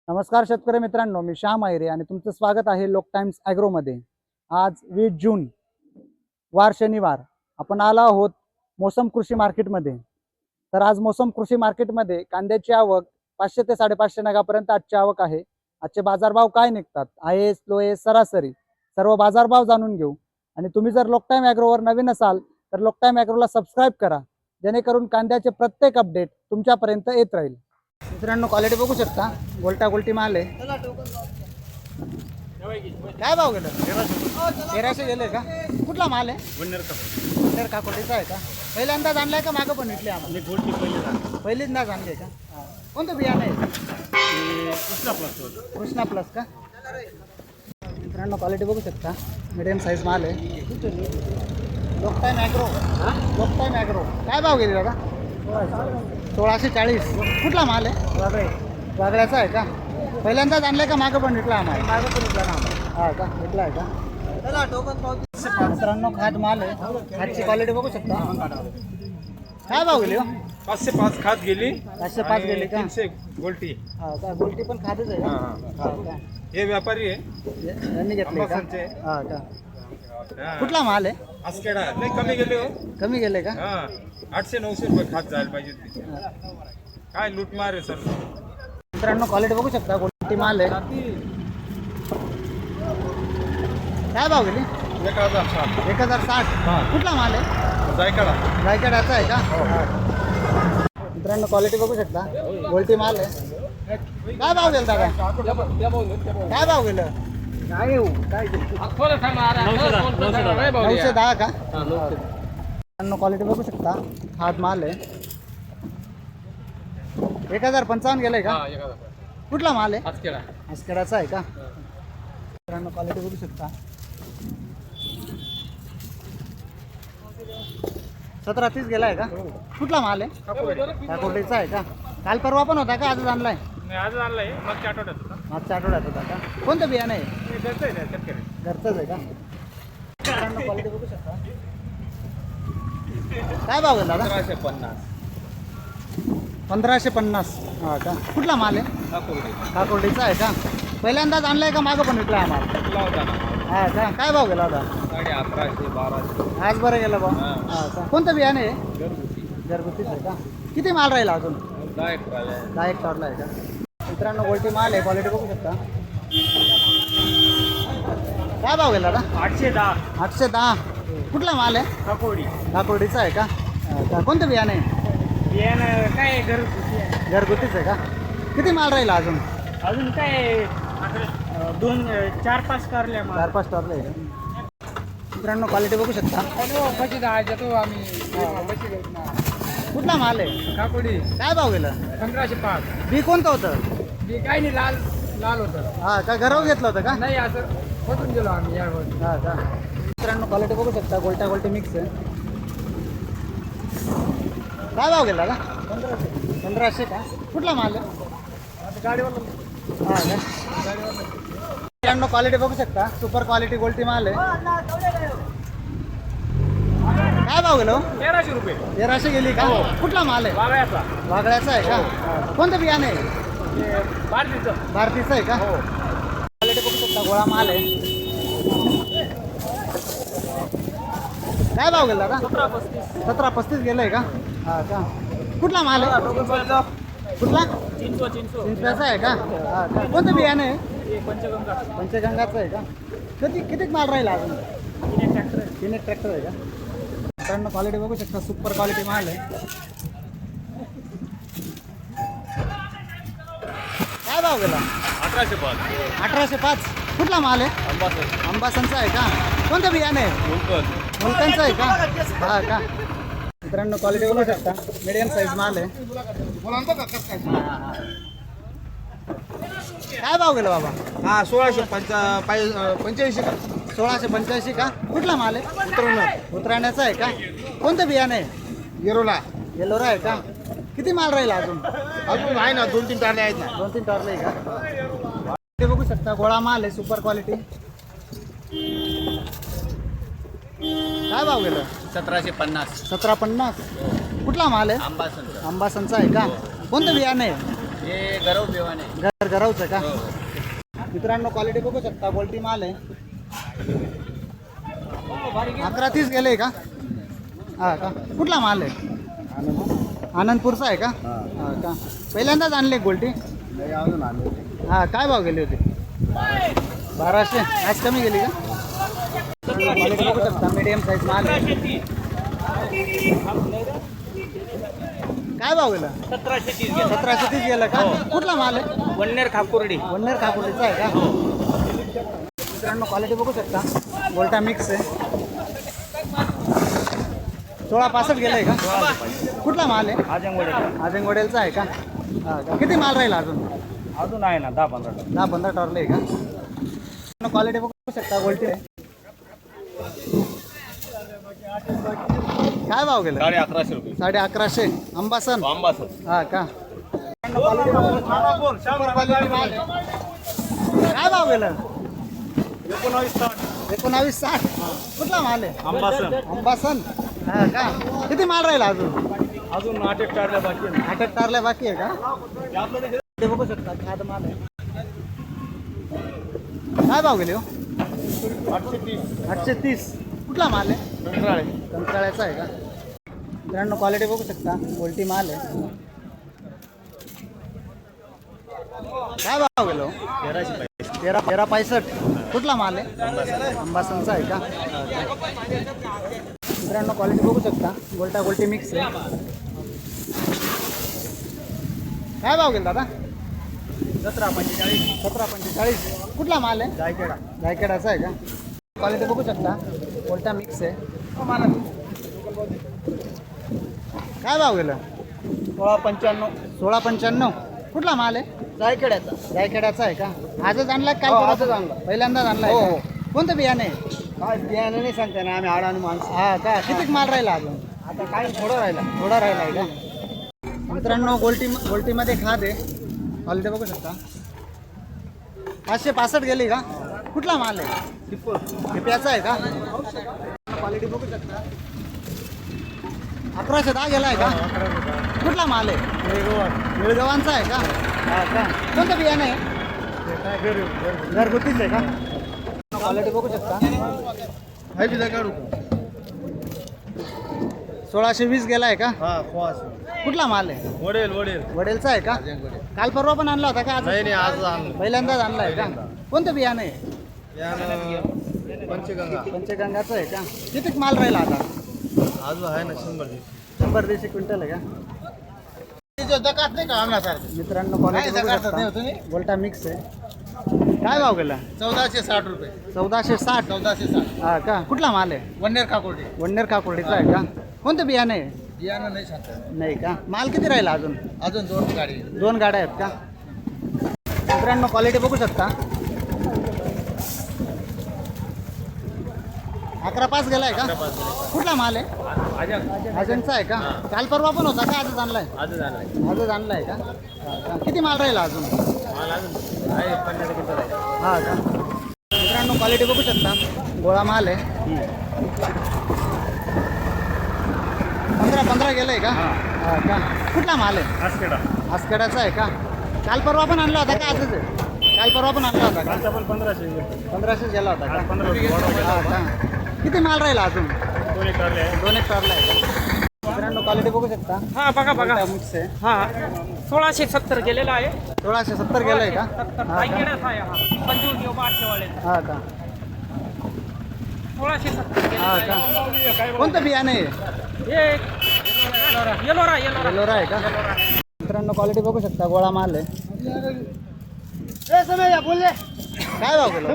नमस्कार शेतकरी मित्रांनो, मी श्याम आहिरे आणि तुमचं स्वागत आहे लोक टाइम्स ॲग्रोमध्ये। आज 20 जून वार शनिवार आपण आलो आहोत मोसम कृषी मार्केटमध्ये। तर आज मोसम कृषी मार्केटमध्ये कांद्याची आवक 500 ते 550 नगापर्यंत आजची आवक आहे। आजचे बाजारभाव काय निघतात, हायेस्ट लोएस्ट सरासरी सर्व बाजारभाव जाणून घेऊ। आणि तुम्ही जर लोक टाइम ॲग्रोवर नवीन असाल तर लोक टाइम ॲग्रोला सबस्क्राईब करा, जेणेकरून कांद्याचे प्रत्येक अपडेट तुमच्यापर्यंत येत राहील। मित्रांनो, क्वालिटी बघू शकता, गोल्टा गोल्टी माल आहे। काय भाव गेलं? 1300 गेले का? कुठला माल आहे? वन्नर काकोडीचा आहे का? पहिल्यांदाच आणलाय का मागं पण विकले आम्हाला? पहिल्यांदाच आणले का? कोणतं बियाणं आहे? कृष्णा प्लस का? मित्रांनो, क्वालिटी बघू शकता, मिडियम साईज माल आहे। लोक टाइम ॲग्रो काय भाव गेले दादा? 1640। कुठला माल आहे? वागळ्याचा आहे का? पहिल्यांदाच आणलाय का मागं पण विकला आम्हाला? मागं पण विकला ना आम्हाला। हा का? विकला आहे का? मित्रांनो, खाद माल आहे। खादची क्वालिटी बघू शकता। काय भाव गेली? 505 खात गेली, 505 गेली का? 300 गोल्टी। हा का? गोल्टी पण खादच आहे का? हा का? हे व्यापारी आहे, यांनी घेतले का? अंबासनचे। हा का? कुठला माल आहे? आसखेडा नाही, कमी गेले हो। कमी गेले का? हा, 800-900 रुपये खात जायला पाहिजे ती। काय लूटमार आहे सर। मित्रांनो, क्वालिटी बघू शकता, गोल्टी माल आहे। काय भाव गेली? 1060। 1060। कुठला माल आहे? जायकडा रायगडाचा आहे का? मित्रांनो, क्वालिटी बघू शकता, गोल्टी माल आहे। काय भाव गेला दादा? काय भाव गेलं? 910 का? मित्रांनो, क्वालिटी बघू शकता, हात माल आहे। 1055 गेलंय का? कुठला माल आहे? आसखेडाचा आहे का? मित्रांनो, क्वालिटी बघू शकता, 1730 गेलाय का? कुठला माल आहे? काकोडीचा आहे का? काल परवा पण होता का? आजच आणलाय? आज आणलाय, मागच्या आठवड्यात होता। मागच्या आठवड्यात होता का? कोणतं बियाणं आहे? घरचंच आहे का? मित्रांनो, क्वालिटी बघू शकता। काय भाव गेला दादा? 1550। हा का? कुठला माल आहे? काकोडीचा आहे का? पहिल्यांदाच आणलाय का मागं पण विकला आम्हाला? हा का? काय भाव गेला होता? 1100-1200। आज बरं गेलं भाऊ। हा का? कोणतं बियाणं आहे? घरगुतीच आहे का? किती माल राहील अजून? 10 एक टॉरला आहे का? मित्रांनो, गोल्टी माल आहे, क्वालिटी बघू शकता। काय भाव गेला दादा? 810। 810। कुठला माल आहे? काकोडीचा आहे का? का? कोणतं बियाणं आहे? काय घरगुतीच आहे का? किती माल राहील अजून? अजून काय 4-5 कारल्या 4-5 टॉरला आहे का? मित्रांनो, क्वालिटी बघू शकता। कुठला माल आहे? काकोडी काय भाव गेलं? 1505। बी कोणतं होतं? मी काय नाही, लाल होतं। हा का? घरावर घेतलं होतं का? नाही, असं बसून गेलो आम्ही यावर। हा का? मित्रांनो, क्वालिटी बघू शकता, गोल्टा गोल्टी मिक्स आहे। काय भाव गेला का? 1500 का? कुठला माल आहे? गाडीवर हा का? मित्रांनो, क्वालिटी बघू शकता, सुपर क्वालिटी गोल्टी माल आहे। काय भाव गेलो? 1300 रुपये। 1300 गेली का? कुठला माल आहे? वागायचा वागळ्याचा आहे का? कोणतं बियाणं आहे? भारतीचं आहे का? क्वालिटी बघू शकता, गोळा माल आहे। काय भाव गेला का? 1735 गेलंय का? हा का? कुठला माल आहे? कुठला? चिंचव्याचा आहे का? हा का? कोणतं बियाणं आहे? पंचगंगाचं आहे का? किती माल राहील अजून? 3 एक ट्रॅक्टर आहे का? मित्रांनो, क्वालिटी बघू शकता, सुपर क्वालिटी माल आहे। काय भाव गेला? 1805। 1805। कुठला माल आहे? अंबासनचा आहे का? कोणतं बियाणं आहे? मुलकांचं आहे का? हा का? मित्रांनो, क्वालिटी बघू शकता, मीडियम साईज माल आहे। काय भाव गेला बाबा? हा, 1685 का? 1685 का? कुठला माल आहे? उतराण्याचा आहे का? कोणतं बियाणं आहे? येलोरा आहे का? किती माल राहील अजून? आहे ना, 2-3 टारले आहेत ना। 2-3 टॉरला आहे का? ते बघू शकता, गोळा माल आहे, सुपर क्वालिटी। काय भाव गेलं? 1750। 1750। कुठला माल आहे? अंबासन। अंबासनचा आहे का? कोणतं बियाणं आहे? हे गरव देवाने घरगरावचं का? मित्रांनो क्वालिटी बघू शकता, गोल्टी माल आहे. 11-30 गेले का? हा का? कुठला माल आहे? आनंदपूरचा आहे का? हा का? पहिल्यांदाच आणले गोल्टी? हा, काय भाव गेले होते? 1200. आज कमी गेली का? क्वालिटी बघू शकता, मीडियम साईज माल आहे. काय भाव गेला? 1730 गेला का? कुठला माल आहे? वन्नेर खाकुर्डी. वन्नेर खाकुर्डीचा आहे का? मित्रांनो क्वालिटी बघू शकता, गोल्टा मिक्स आहे. 1665 गेलाय का? कुठला माल आहे? आजंगवडेलचा आहे का? हा का? किती माल राहील अजून आहे ना 10-15. 10-15 टॉरले आहे का? क्वालिटी बघू शकता, गोल्टी आहे. काय भाव गेला? 1150 रुपये. 1150. अंबासन हा का? काय भाव गेला? 1960. कुठला माल आहे? अंबासन हा का? किती माल राहील अजून 8 हेक्टारला बाकी आहे. 8 हेक्टारला बाकी आहे का? ते बघू शकता, खाद माल आहे. काय भाव गेले हो? 830. कुठला माल आहे? कंटाळ्याचा आहे का? मित्रांनो क्वालिटी बघू शकता, गोल्टी माल आहे. काय भाव गेलो? 1365. कुठला माल आहे? अंबासनचा आहे का? मित्रांनो क्वालिटी बघू शकता, गोल्टी मिक्स आहे. काय भाव गेला दादा? 1745. कुठला माल आहे? जायखेडाचा आहे का? क्वालिटी बघू शकता, गोल्टा मिक्स आहे. काय भाव गेला? 1695. कुठला माल आहे? जायखेड्याचा आहे का? आजच आणला काल? आजच आणला. पहिल्यांदाच आणला आहे का? कोणतं बियाणे आहे? काय बियाणं नाही सांगता ना, आम्ही आडाणी माणसं. हा का? किती माल राहिला अजून? आता काय थोडं राहिला. थोडा राहिला आहे का? मित्रांनो गोल्टीमध्ये खाद आहे. क्वालिटी बघू शकता, 565 गेली का? कुठला माल आहे? टिप्याचा आहे का? क्वालिटी बघू शकता, 1110 गेला आहे का? कुठला माल आहे? निळगव्हांचा आहे का? हा का? कोणतं बियाणं आहे? घरगुतीच आहे का? क्वालिटी बघू शकता, 1620 गेला आहे का? कुठला माल आहे? वडेलचा आहे का? काल परवा पण आणला होता का? आज पहिल्यांदाच आणला आहे का? कोणतं बियाणं आहे? पंचगंगाचं आहे का? किती माल राहिला आता? अजून आहे ना 100-150 क्विंटल आहे का? मित्रांनो क्वालिटी बघू शकता, गोल्टा मिक्स आहे. काय भाव गेला? 1460 रुपये. 1460. हा का? कुठला माल आहे? वन्नेर काकोडीचा आहे का? कोणतं बियाणं आहे? बियाणं नाही सांगता. नाही का? माल किती राहिला अजून? अजून 2 गाडी. 2 गाड्या आहेत का? मित्रांनो क्वालिटी बघू शकता, 11-5 गेलाय का? कुठला माल आहे? अजंतचा आहे का? काल परवा पण होता का? आजच आणलाय? आजच आणलाय का? हा का? किती माल राहिला अजून? हा का? मित्रांनो क्वालिटी बघू शकता, गोळा माल आहे. 15 गेलाय का? हा का? कुठला माल आहे? आसखेडाचा आहे का? काल परवा पण आणला होता का? आजच आहे? काल परवा पण आणला होता का? 1500 गेला होता का? हा का? किती माल राहिला अजून? 2 एक टरला आहे का? मित्रांनो क्वालिटी बघू शकता, हा बघा मिक्स आहे. हा 1670 गेलेला आहे. 1670 गेलाय का? हा का? रायगडाचा आहे हा. पंचवीस किंवा 800 वाले हा का? 1670 गेलेला हा आहे. का? कोणतं बियाणं आहे? हे येलोरा एलोरा आहे का? मित्रांनो क्वालिटी बघू शकता, गोळा माल आहे. काय भाव गेला?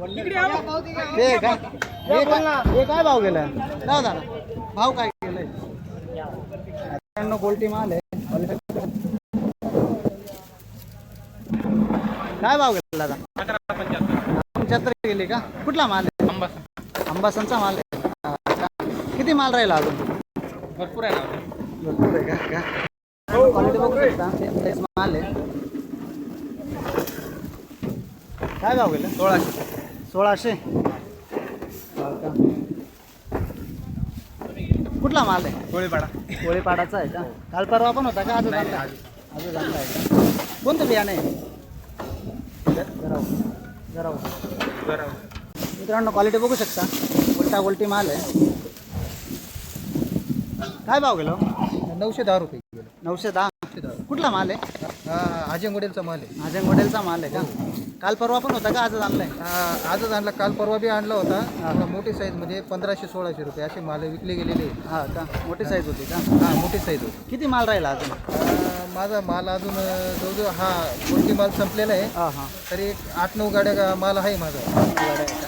इकडे या बघ. हे का? हे काय भाव गेला? जाऊ दादा, भाव काय गेलाय? मित्रांनो गोल्टी माल आहे. काय भाव गेला दादा? 75 गेली का? कुठला माल आहे? अंबासनचा माल आहे. हा का? किती माल राहिला अजून? भरपूर आहे ना. भरपूर आहे का? क्वालिटी बघू शकता, तेच माल आहे. काय भाव गेला? 1600. हा का? कुठला माल आहे? गोळीपाडा. कोळीपाडाचा आहे का? काल परवा पण होता का? आजच आणला आहे का? कोणतं बियाणं आहे जरा बरं. मित्रांनो क्वालिटी बघू शकता उलटा उलटी माल आहे. काय भाव गेलो 910 रुपये किलो. 910. कुठला माल आहे हा अजय मॉडेलचा माल आहे. माझ्या मॉडेलचा माल आहे का? काल परवा पण होता का आजच आणलाय? आजच आणला, काल परवा बी आणला होता. मोठी साईजमध्ये 1500-1600 रुपये असे माल विकले गेलेले आहेत. हा का? मोठी साईज होती का? हा मोठी साईज होती. किती माल राहिला अजून? माझा माल अजून जवळजवळ हा कोणती माल संपलेला आहे. हां हां तरी एक 8-9 गाड्या माल आहे माझा. गाड्या आहे का?